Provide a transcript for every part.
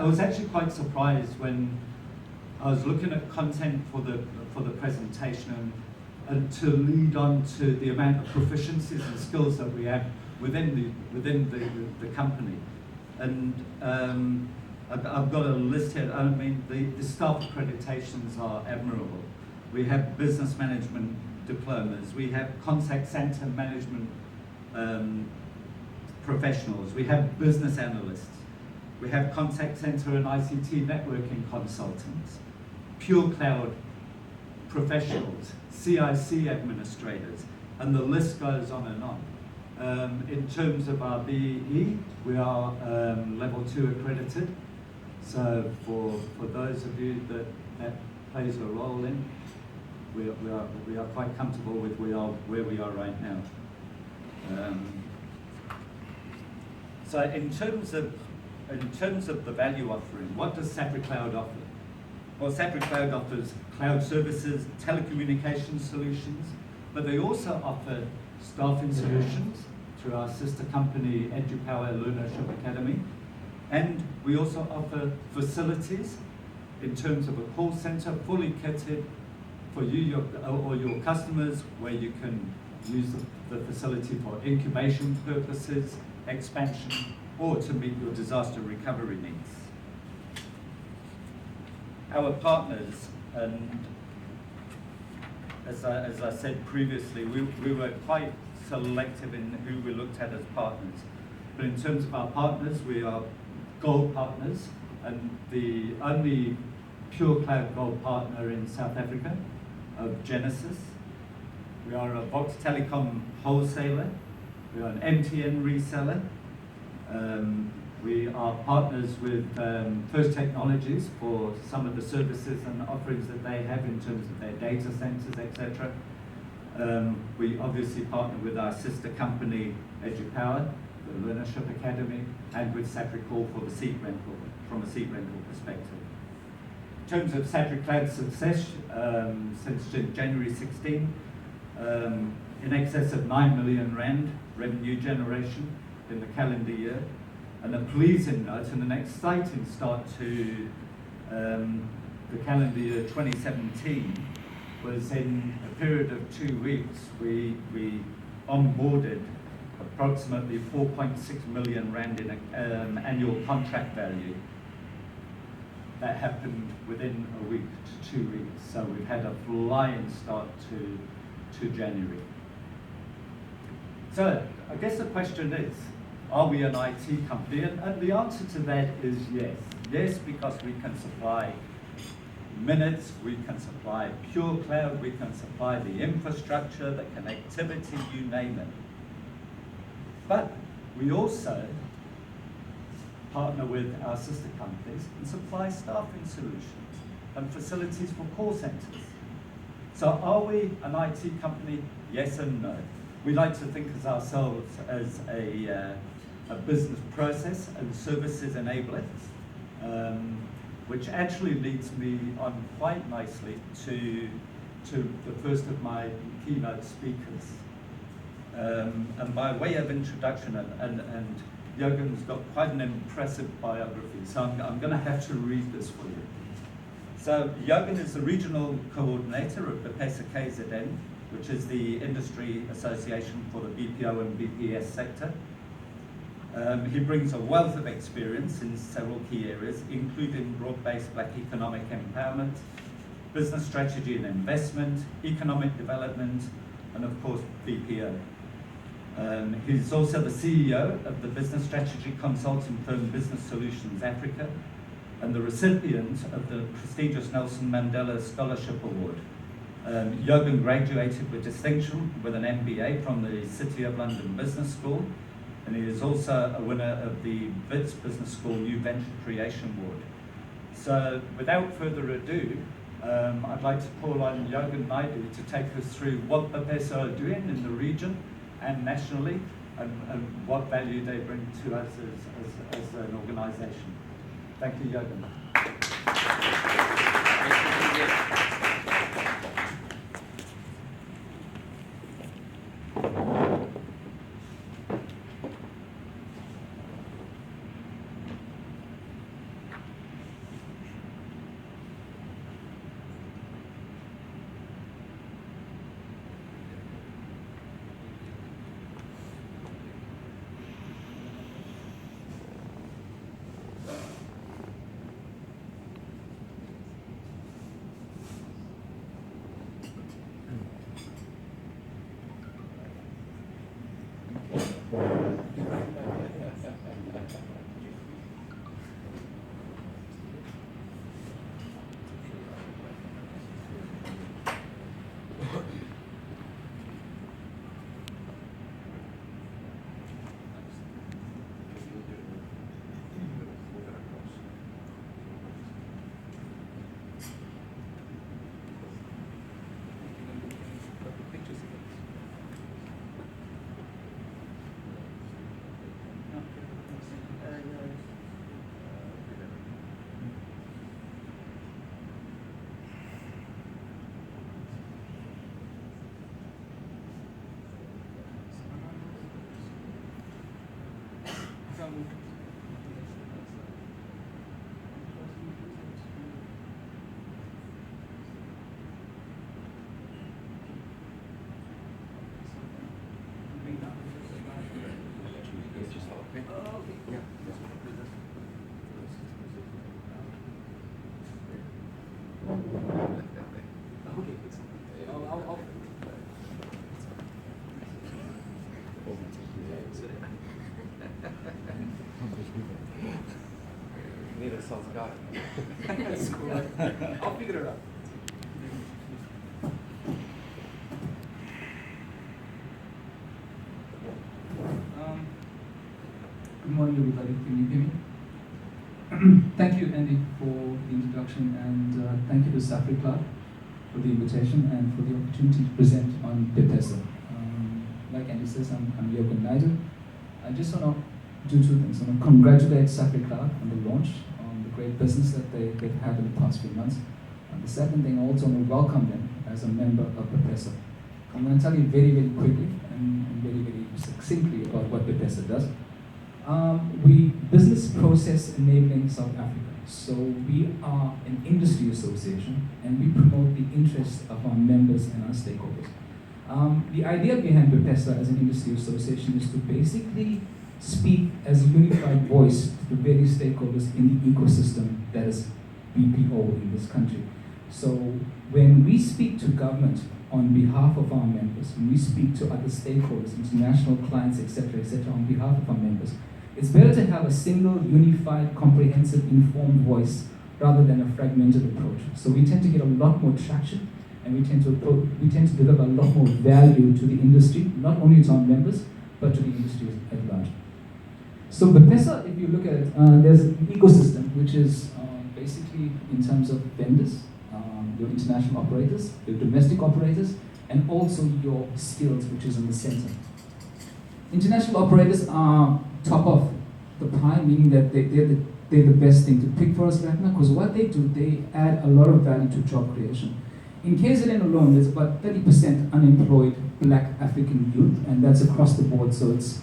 I was actually quite surprised when I was looking at content for the presentation and to lead on to the amount of proficiencies and skills that we have within the company. And I've got a list here. I mean, the staff accreditations are admirable. We have business management diplomas. We have contact center management professionals. We have business analysts. We have contact center and ICT networking consultants, pure cloud professionals, CIC administrators, and the list goes on and on. In terms of our BEE, we are level 2 accredited. So for those of you that plays a role in, we are quite comfortable with where we are right now. So in terms of the value offering, what does SafriCloud offer? Well, SafriCloud offers cloud services, telecommunications solutions, but they also offer staffing solutions through our sister company, EduPower Learnership Academy. And we also offer facilities in terms of a call center, fully kitted for you or your customers, where you can use the facility for incubation purposes, expansion, or to meet your disaster recovery needs. Our partners, and as I said previously, we were quite selective in who we looked at as partners. But in terms of our partners, we are gold partners, and the only pure cloud gold partner in South Africa of Genesis. We are a Vox Telecom wholesaler. We are an MTN reseller. We are partners with First Technologies for some of the services and offerings that they have in terms of their data centers, etc. We obviously partner with our sister company, EduPower, the Learnership Academy, and with SafriCloud for the seat rental, from a seat rental perspective. In terms of SafriCloud success, since January 16, in excess of 9 million rand revenue generation in the calendar year. And a pleasing note and an exciting start to the calendar year 2017 was in a period of 2 weeks, we onboarded approximately 4.6 million rand in annual contract value. That happened within a week to 2 weeks. So we've had a flying start to January. So I guess the question is, are we an IT company? And the answer to that is yes. Yes, because we can supply minutes, we can supply pure cloud, we can supply the infrastructure, the connectivity, you name it. But we also partner with our sister companies and supply staffing solutions and facilities for call centers. So are we an IT company? Yes and no. We like to think of ourselves as a business process and services enabler, which actually leads me on quite nicely to the first of my keynote speakers. And by way of introduction, and Jürgen's got quite an impressive biography, so I'm going to have to read this for you. So Jürgen is the regional coordinator of the BPESA KZN, which is the industry association for the BPO and BPS sector. He brings a wealth of experience in several key areas, including broad-based Black economic empowerment, business strategy and investment, economic development, and of course, BPO. He's also the CEO of the business strategy consulting firm Business Solutions Africa, and the recipient of the prestigious Nelson Mandela Scholarship Award. Jürgen graduated with distinction with an MBA from the City of London Business School, and he is also a winner of the Wits Business School New Venture Creation Award. So without further ado, I'd like to call on Jürgen Naidu to take us through what BPESA are doing in the region and nationally, and what value they bring to us as an organization. Thank you, Jürgen. Need a South guy. That's cool. I'll figure it out. Good morning, everybody. Can you hear me? Thank you, Andy, for the introduction, and thank you to SafriCloud for the invitation and for the opportunity to present on Bipesa. Like Andy says, I'm Yoko Naidu. I just want to do two things. I want to congratulate SafriCloud on the launch, on the great business that they've had in the past few months. And the second thing, I also want to welcome them as a member of Bipesa. I'm going to tell you very, very quickly and very, very succinctly about what Bipesa does. We business process enabling South Africa. So we are an industry association, and we promote the interests of our members and our stakeholders. The idea behind Bipesa as an industry association is to basically speak as a unified voice to the various stakeholders in the ecosystem that is BPO in this country. So when we speak to government on behalf of our members, when we speak to other stakeholders, international clients, etc., on behalf of our members, it's better to have a single, unified, comprehensive, informed voice rather than a fragmented approach. So we tend to get a lot more traction, and we tend to deliver a lot more value to the industry, not only to our members, but to the industry at large. So Bipesa, if you look at it, there's an ecosystem which is basically in terms of vendors, your international operators, your domestic operators, and also your skills, which is in the center. International operators are top of the pie, meaning that they're the best thing to pick for us right now, because what they do, they add a lot of value to job creation. In KZN alone, there's about 30% unemployed Black African youth, and that's across the board, so it's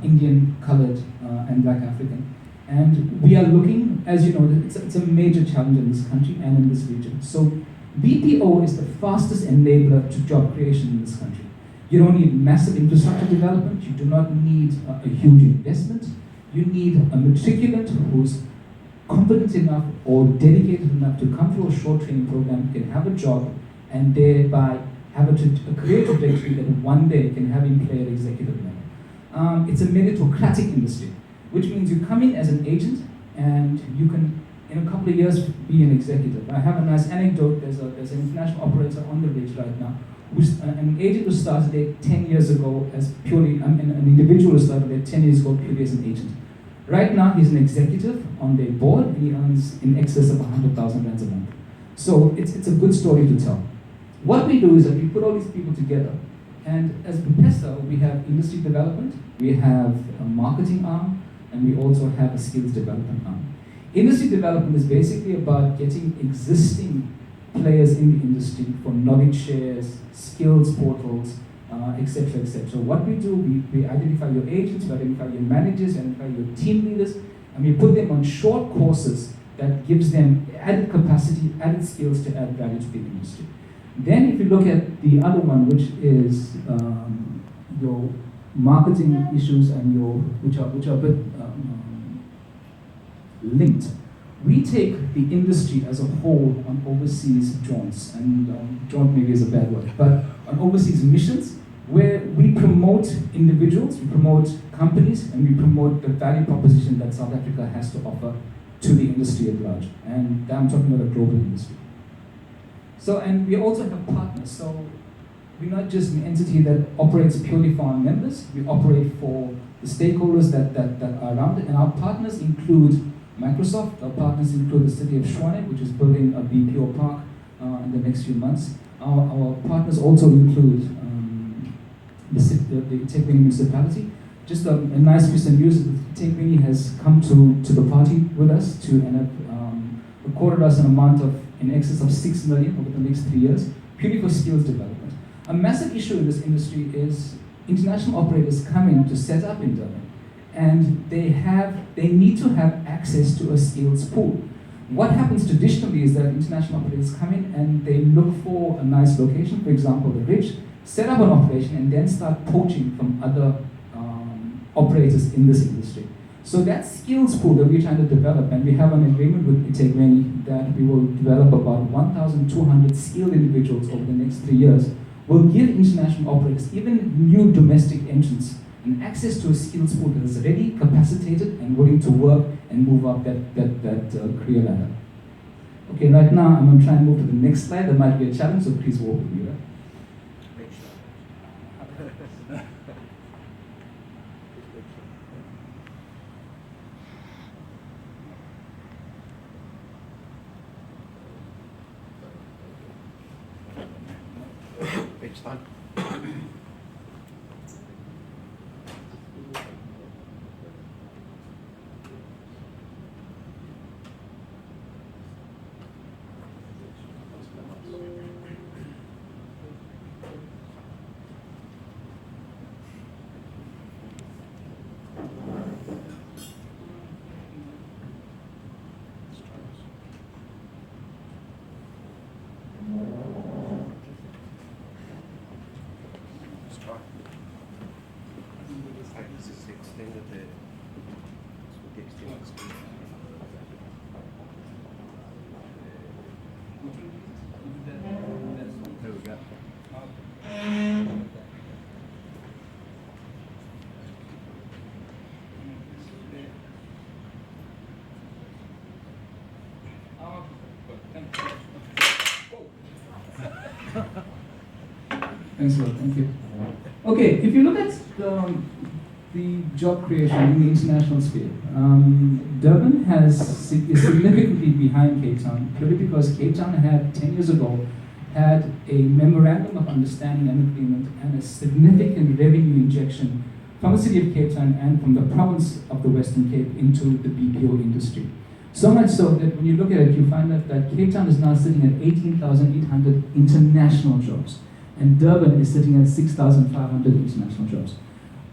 Indian, colored, and Black African. And we are looking, as you know, it's a major challenge in this country and in this region. So BPO is the fastest enabler to job creation in this country. You don't need massive infrastructure development. You do not need a huge investment. You need a matriculant who's competent enough or dedicated enough to come through a short training program, can have a job, and thereby have a career trajectory that one day can have him play at executive level. It's a meritocratic industry, which means you come in as an agent and you can, in a couple of years, be an executive. I have a nice anecdote. There's an international operator on the ridge right now, who's an agent who started there 10 years ago as purely, an individual who started there 10 years ago purely as an agent. Right now, he's an executive on their board, and he earns in excess of 100,000 rands a month. So it's a good story to tell. What we do is that we put all these people together, and as Bipesa, we have industry development, we have a marketing arm, and we also have a skills development arm. Industry development is basically about getting existing players in the industry for knowledge shares, skills portals, etc., etc. What we do, we identify your agents, we identify your managers, we identify your team leaders, and we put them on short courses that gives them added capacity, added skills to add value to the industry. Then if you look at the other one, which is your marketing issues and which are a bit linked. We take the industry as a whole on overseas jaunts, and jaunt maybe is a bad word, but on overseas missions where we promote individuals, we promote companies, and we promote the value proposition that South Africa has to offer to the industry at large. And I'm talking about a global industry. So, and we also have partners. So we're not just an entity that operates purely for our members, we operate for the stakeholders that are around it, and our partners include Microsoft. Our partners include the city of Tshwane, which is building a BPO park in the next few months. Our partners also include the eThekwini municipality. Just a nice piece of news, eThekwini has come to the party with us and have accorded us an amount of in excess of 6 million over the next 3 years, purely for skills development. A massive issue in this industry is international operators coming to set up in Durban, and they need to have access to a skills pool. What happens traditionally is that international operators come in and they look for a nice location, for example, the rich, set up an operation, and then start poaching from other operators in this industry. So that skills pool that we're trying to develop, and we have an agreement with Itegweni that we will develop about 1,200 skilled individuals over the next 3 years, will give international operators, even new domestic entrants, an access to a skills pool that is ready, capacitated, and willing to work and move up that career ladder. Okay, right now I'm going to try and move to the next slide. That might be a challenge, so please walk with me. Right? Page time. There we go. Thanks a lot, thank you. Okay, if you look at the job creation in the international sphere, Durban is significantly behind Cape Town, purely because Cape Town had 10 years ago had a memorandum of understanding and agreement and a significant revenue injection from the city of Cape Town and from the province of the Western Cape into the BPO industry. So much so that when you look at it, you find that Cape Town is now sitting at 18,800 international jobs, and Durban is sitting at 6,500 international jobs.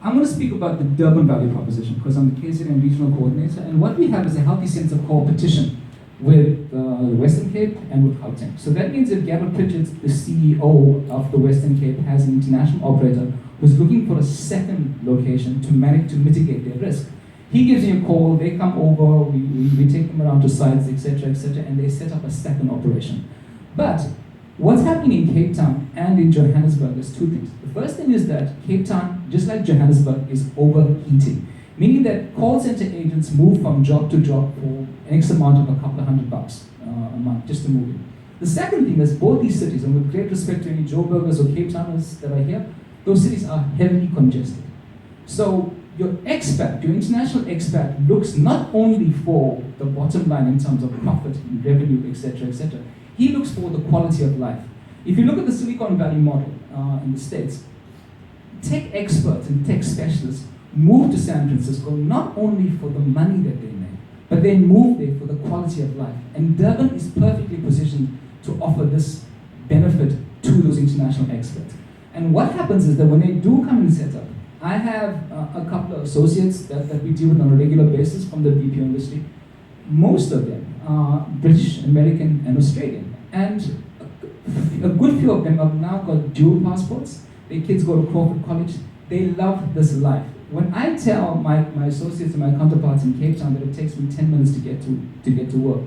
I'm going to speak about the Durban value proposition because I'm the KZN regional coordinator, and what we have is a healthy sense of competition with the Western Cape and with Gauteng. So that means that Gavin Pritchard, the CEO of the Western Cape, has an international operator who's looking for a second location to manage to mitigate their risk. He gives you a call, they come over, we take them around to sites, etc., and they set up a second operation. But what's happening in Cape Town and in Johannesburg is two things. The first thing is that Cape Town, just like Johannesburg, is overheating, meaning that call center agents move from job to job for an X amount of a couple of $100 a month just to move in. The second thing is both these cities, and with great respect to any Joburgers or Cape Towners that are here, those cities are heavily congested. So your expat, your international expat, looks not only for the bottom line in terms of profit, revenue, etc., he looks for the quality of life. If you look at the Silicon Valley model in the States, tech experts and tech specialists move to San Francisco not only for the money that they make, but they move there for the quality of life. And Durban is perfectly positioned to offer this benefit to those international experts. And what happens is that when they do come and set up, I have a couple of associates that we deal with on a regular basis from the BPO industry. Most of them are British, American, and Australian. And a good few of them have now got dual passports. Their kids go to Crawford College. They love this life. When I tell my associates and my counterparts in Cape Town that it takes me 10 minutes to get to work,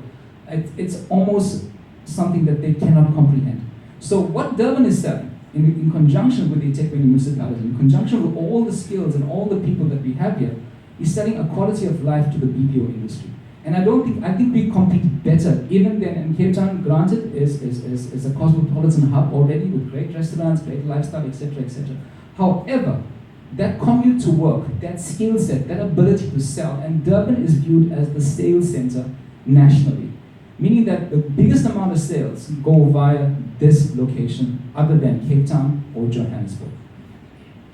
it's almost something that they cannot comprehend. So what Durban is selling, in conjunction with the Itegweni municipality, in conjunction with all the skills and all the people that we have here, is selling a quality of life to the BPO industry. And I think we compete better even than, and Cape Town, granted, is a cosmopolitan hub already with great restaurants, great lifestyle, etc., etc. However, that commute to work, that skill set, that ability to sell, and Durban is viewed as the sales center nationally, meaning that the biggest amount of sales go via this location other than Cape Town or Johannesburg.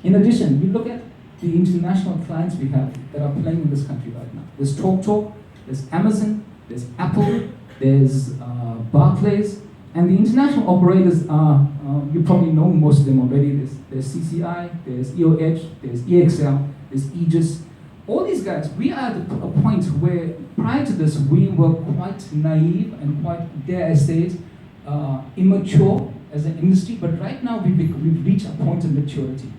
In addition, we look at the international clients we have that are playing in this country right now. There's TalkTalk, there's Amazon, there's Apple, there's Barclays, and the international operators are, you probably know most of them already. There's CCI, there's EOH, there's EXL, there's Aegis, all these guys, we are at a point where prior to this, we were quite naive and quite, dare I say it, immature as an industry, but right now we've reached a point of maturity.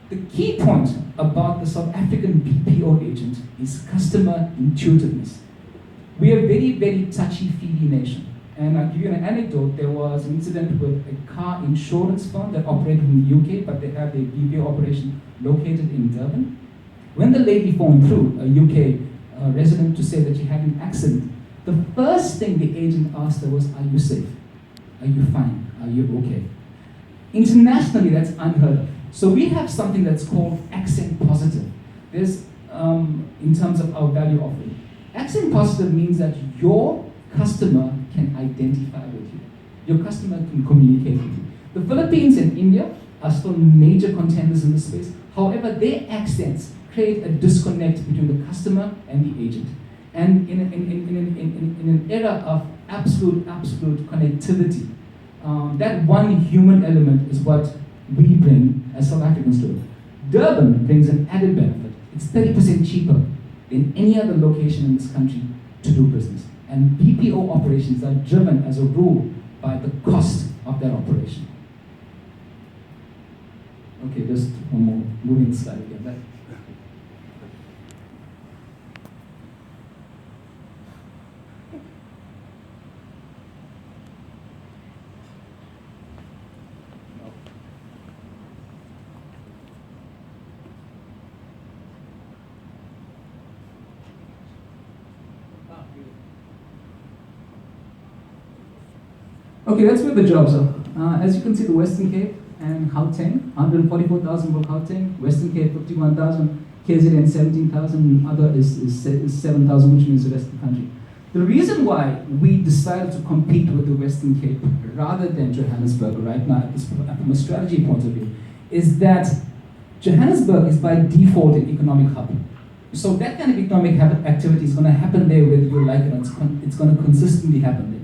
The key point about the South African BPO agent is customer intuitiveness. We are a very, very touchy-feely nation. And I'll give you an anecdote. There was an incident with a car insurance firm that operated in the UK, but they have their BPO operation located in Durban. When the lady phoned through, a UK resident, to say that she had an accident, the first thing the agent asked her was, "Are you safe? Are you fine? Are you okay?" Internationally, that's unheard of. So we have something that's called accent positive. There's, in terms of our value offering. Accent positive means that your customer can identify with you. Your customer can communicate with you. The Philippines and India are still major contenders in this space. However, their accents create a disconnect between the customer and the agent. And in an era of absolute connectivity, that one human element is what we bring as South Africans to it. Durban brings an added benefit. It's 30% cheaper than any other location in this country to do business. And BPO operations are driven as a rule by the cost of that operation. Okay, just one more, moving the slide again. That. Okay, that's where the jobs are. As you can see, the Western Cape and Gauteng, 144,000 for Gauteng, Western Cape 51,000, KZN 17,000, other is 7,000, which means the rest of the country. The reason why we decided to compete with the Western Cape rather than Johannesburg right now, from a strategy point of view, is that Johannesburg is by default an economic hub. So that kind of economic activity is going to happen there whether you like it or it's going to consistently happen there.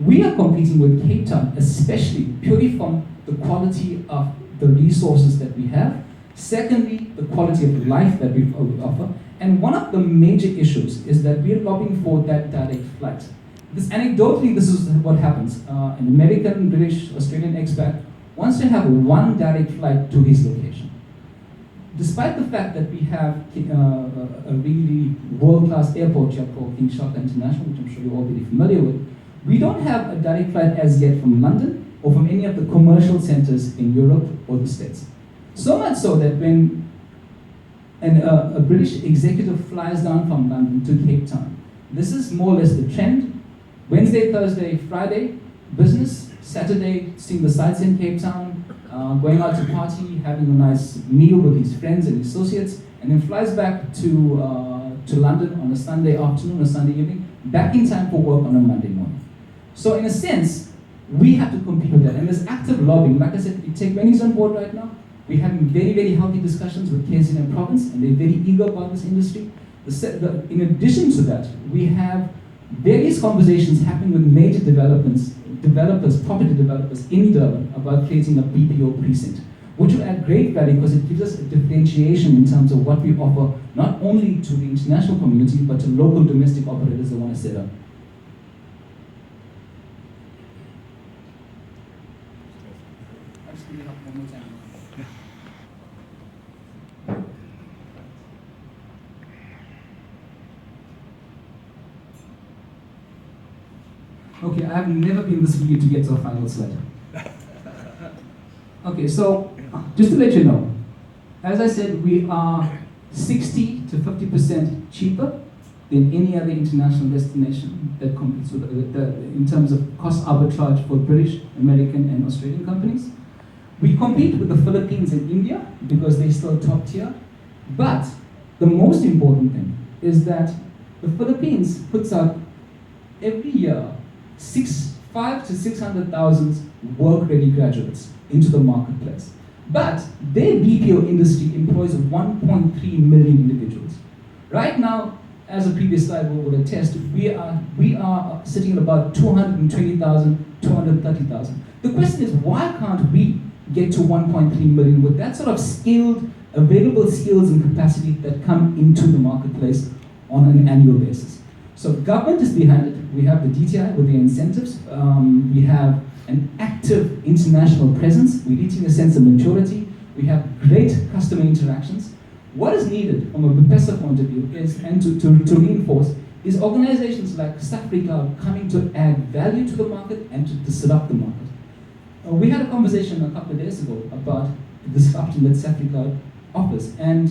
We are competing with Cape Town, especially purely from the quality of the resources that we have. Secondly, the quality of life that we offer. And one of the major issues is that we're lobbying for that direct flight. Anecdotally, this is what happens. An American, British, Australian expat wants to have one direct flight to his location. Despite the fact that we have a really world-class airport here called King Shaka International, which I'm sure you're all very familiar with, we don't have a direct flight as yet from London or from any of the commercial centers in Europe or the States. So much so that when a British executive flies down from London to Cape Town, this is more or less the trend. Wednesday, Thursday, Friday, business. Saturday, seeing the sights in Cape Town, going out to party, having a nice meal with his friends and associates, and then flies back to London on a Sunday afternoon or Sunday evening, back in time for work on a Monday morning. So in a sense, we have to compete with that. And there's active lobbying. Like I said, we take Benny's on board right now. We're having very, very healthy discussions with KZN province, and they're very eager about this industry. In addition to that, we have various conversations happening with major developers, property developers in Durban about creating a BPO precinct, which will add great value because it gives us a differentiation in terms of what we offer, not only to the international community, but to local domestic operators that want to set up. Okay, I have never been this eager to get to a final slide. Okay, so just to let you know, as I said, we are 60 to 50% cheaper than any other international destination that competes with in terms of cost arbitrage for British, American, and Australian companies. We compete with the Philippines and India because they're still top tier. But the most important thing is that the Philippines puts out every year 500,000 to 600,000 work-ready graduates into the marketplace. But their BPO industry employs 1.3 million individuals. Right now, as a previous slide will attest, we are sitting at about 220,000, 230,000. The question is, why can't we get to 1.3 million with that sort of skilled available skills and capacity that come into the marketplace on an annual basis. So government is behind it. We have the DTI with the incentives. We have an active international presence. We're reaching a sense of maturity. We have great customer interactions. What is needed from a BPESA point of view is, and to reinforce, is organizations like SafriCloud coming to add value to the market and to disrupt the market. We had a conversation a couple of days ago about the disruption that SafriCloud offers. And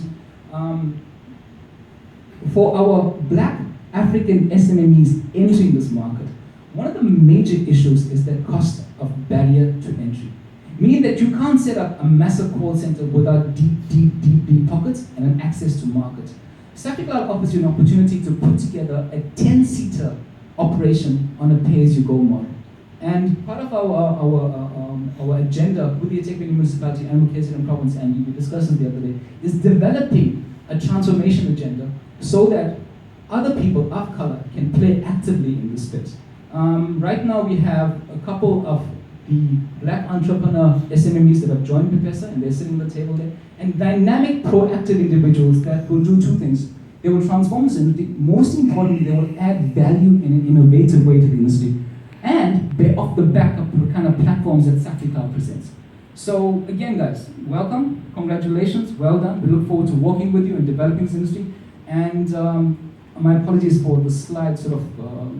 for our Black African SMMEs entering this market, one of the major issues is the cost of barrier to entry. Meaning that you can't set up a massive call center without deep pockets and an access to market. SafriCloud offers you an opportunity to put together a 10-seater operation on a pay-as-you-go model. And part of our agenda with the eThekwini municipality and with KZN province, and we discussed it the other day, is developing a transformation agenda so that other people of color can play actively in this space. Right now we have a couple of the Black entrepreneur SMMEs that have joined BPESA, and they're sitting at the table there, and dynamic, proactive individuals that will do two things. They will transform this industry. Most importantly, they will add value in an innovative way to the industry, and they're off the back of the kind of platforms that SafriCloud presents. So again, guys, welcome, congratulations, well done. We look forward to working with you and developing this industry. And my apologies for the slide sort of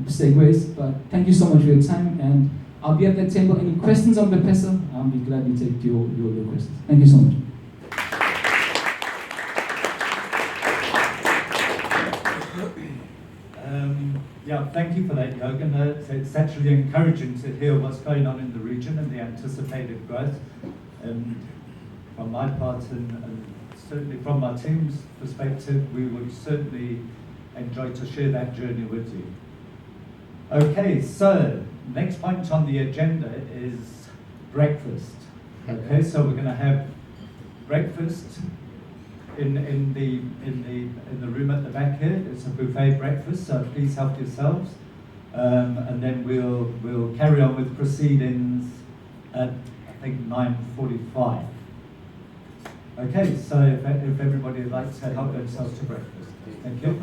segues, but thank you so much for your time. And I'll be at that table. Any questions on BPESA? I'll be glad to take your questions. Thank you so much. Yeah, thank you for that, Jürgen. It's actually encouraging to hear what's going on in the region and the anticipated growth. From my part and certainly from our team's perspective, we would certainly enjoy to share that journey with you. Okay, so next point on the agenda is breakfast. Okay, so we're going to have breakfast in the room at the back here. It's a buffet breakfast, so please help yourselves. And then we'll carry on with proceedings at I think 9:45. Okay, so if everybody would like to help themselves to breakfast. Thank you.